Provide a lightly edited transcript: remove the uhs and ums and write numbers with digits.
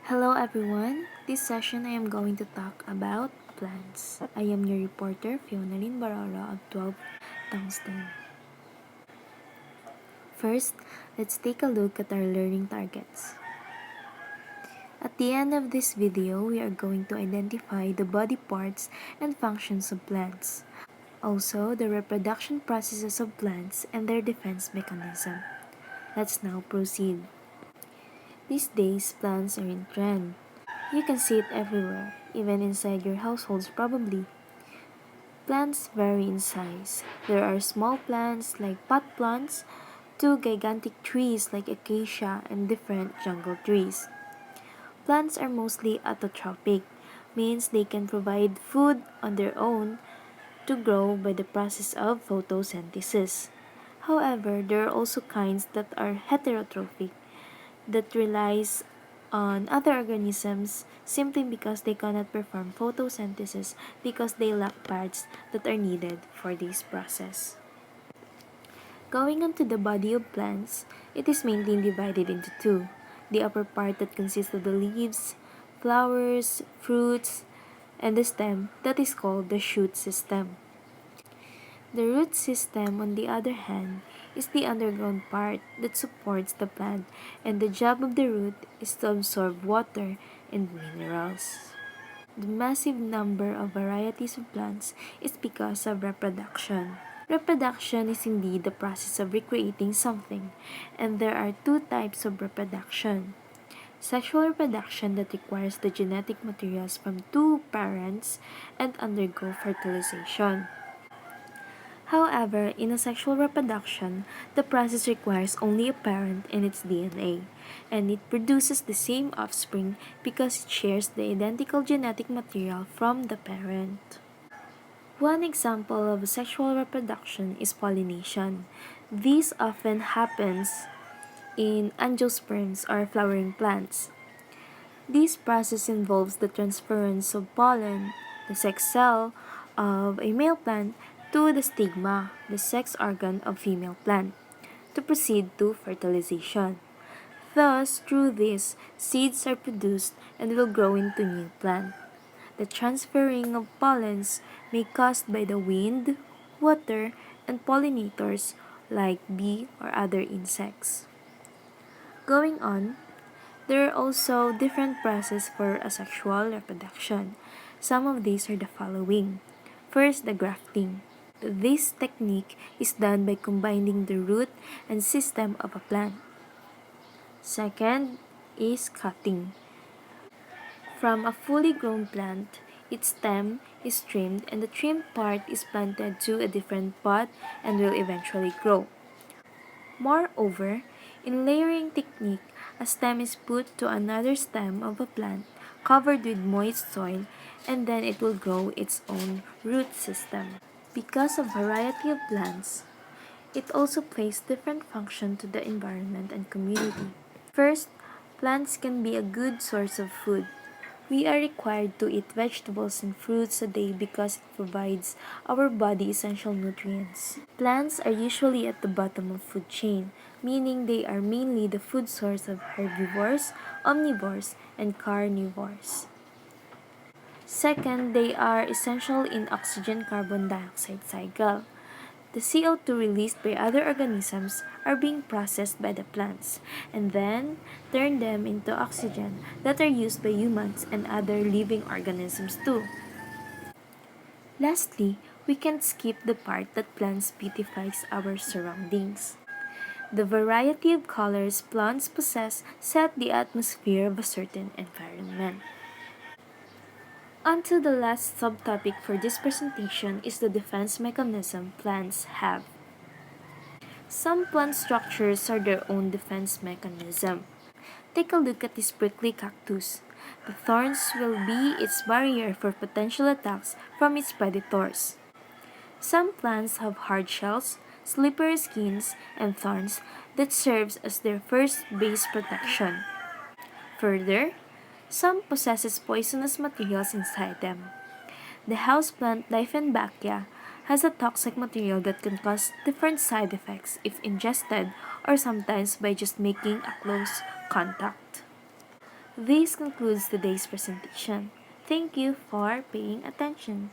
Hello everyone. This session I am going to talk about plants. I am your reporter Fiona Lynn Barora of 12 Tungsten. First, let's take a look at our learning targets. At the end of this video, we are going to identify the body parts and functions of plants. Also, the reproduction processes of plants and their defense mechanism. Let's now proceed. These days, plants are in trend. You can see it everywhere, even inside your households probably. Plants vary in size. There are small plants like pot plants to gigantic trees like acacia and different jungle trees. Plants are mostly autotrophic, means they can provide food on their own to grow by the process of photosynthesis. However, there are also kinds that are heterotrophic, that relies on other organisms simply because they cannot perform photosynthesis because they lack parts that are needed for this process. Going on to the body of plants, it is mainly divided into two. The upper part that consists of the leaves, flowers, fruits, and the stem that is called the shoot system. The root system, on the other hand, is the underground part that supports the plant, and the job of the root is to absorb water and minerals. The massive number of varieties of plants is because of reproduction. Reproduction is indeed the process of recreating something, and there are two types of reproduction. Sexual reproduction that requires the genetic materials from two parents and undergo fertilization. However, in asexual reproduction, the process requires only a parent and its DNA, and it produces the same offspring because it shares the identical genetic material from the parent. One example of sexual reproduction is pollination. This often happens in angiosperms or flowering plants. This process involves the transference of pollen, the sex cell of a male plant, to the stigma, the sex organ of female plant, to proceed to fertilization. Thus, through this, seeds are produced and will grow into new plant. The transferring of pollens may be caused by the wind, water, and pollinators like bee or other insects. Going on, there are also different processes for asexual reproduction. Some of these are the following. First, the grafting. This technique is done by combining the root and system of a plant. Second is cutting. From a fully grown plant, its stem is trimmed and the trimmed part is planted to a different pot and will eventually grow. Moreover, in layering technique, a stem is put to another stem of a plant covered with moist soil, and then it will grow its own root system. Because of variety of plants, it also plays different function to the environment and community. First, plants can be a good source of food. We are required to eat vegetables and fruits a day because it provides our body essential nutrients. Plants are usually at the bottom of food chain, meaning they are mainly the food source of herbivores, omnivores, and carnivores. Second, they are essential in oxygen-carbon dioxide cycle. The CO2 released by other organisms are being processed by the plants and then turn them into oxygen that are used by humans and other living organisms too. Lastly, we can't skip the part that plants beautifies our surroundings. The variety of colors plants possess set the atmosphere of a certain environment. On to the last subtopic for this presentation is the defense mechanism plants have. Some plant structures are their own defense mechanism. Take a look at this prickly cactus. The thorns will be its barrier for potential attacks from its predators. Some plants have hard shells, slippery skins, and thorns that serves as their first base protection. Further, some possesses poisonous materials inside them. The houseplant Dieffenbachia has a toxic material that can cause different side effects if ingested or sometimes by just making a close contact. This concludes today's presentation. Thank you for paying attention.